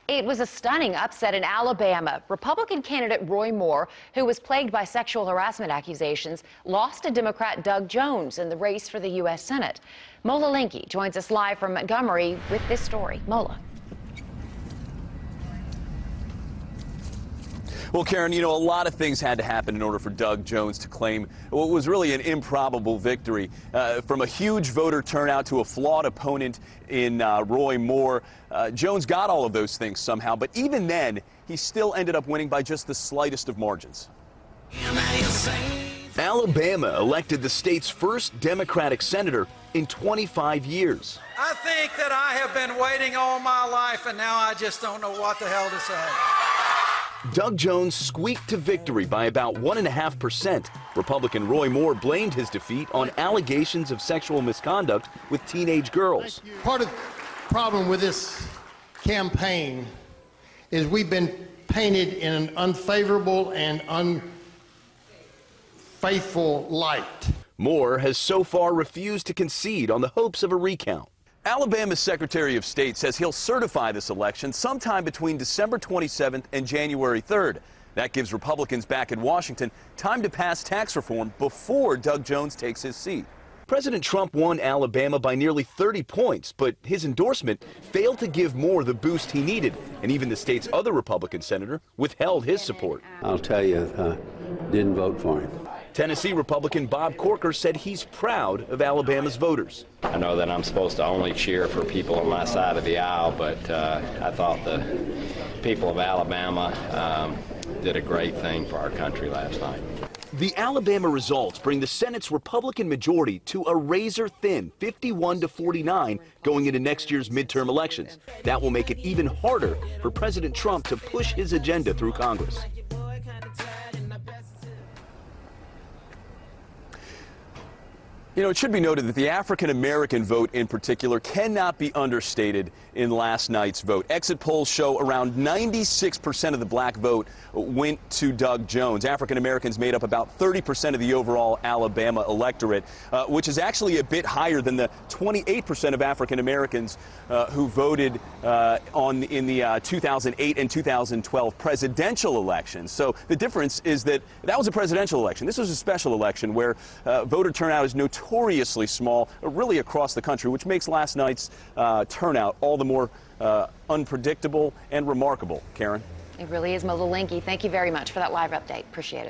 It was a stunning upset in Alabama. Republican candidate Roy Moore, who was plagued by sexual harassment accusations, lost to Democrat Doug Jones in the race for the U.S. Senate. Mola Linky joins us live from Montgomery with this story. Mola. Well, Karen, you know, a lot of things had to happen in order for Doug Jones to claim what was really an improbable victory. From a huge voter turnout to a flawed opponent in Roy Moore, Jones got all of those things somehow, but even then, he still ended up winning by just the slightest of margins. Alabama elected the state's first Democratic senator in 25 years. I think that I have been waiting all my life, and now I just don't know what the hell to say. Doug Jones squeaked to victory by about 1.5%. Republican Roy Moore blamed his defeat on allegations of sexual misconduct with teenage girls. Part of the problem with this campaign is we've been painted in an unfavorable and unfaithful light. Moore has so far refused to concede on the hopes of a recount. Alabama's Secretary of State says he'll certify this election sometime between December 27th and January 3rd. That gives Republicans back in Washington time to pass tax reform before Doug Jones takes his seat. President Trump won Alabama by nearly 30 points, but his endorsement failed to give Moore the boost he needed, and even the state's other Republican senator withheld his support. I'll tell you, didn't vote for him. Tennessee Republican Bob Corker said he's proud of Alabama's voters. I know that I'm supposed to only cheer for people on my side of the aisle, but I thought the people of Alabama did a great thing for our country last night. The Alabama results bring the Senate's Republican majority to a razor-thin 51-49 going into next year's midterm elections. That will make it even harder for President Trump to push his agenda through Congress. You know, it should be noted that the African-American vote in particular cannot be understated in last night's vote. Exit polls show around 96% of the black vote went to Doug Jones. African-Americans made up about 30% of the overall Alabama electorate, which is actually a bit higher than the 28% of African-Americans who voted in the 2008 and 2012 presidential elections. So the difference is that was a presidential election. This was a special election where voter turnout is notoriously small, really across the country, which makes last night's turnout all the more unpredictable and remarkable. Karen? It really is. Mola Linky, thank you very much for that live update. Appreciate it.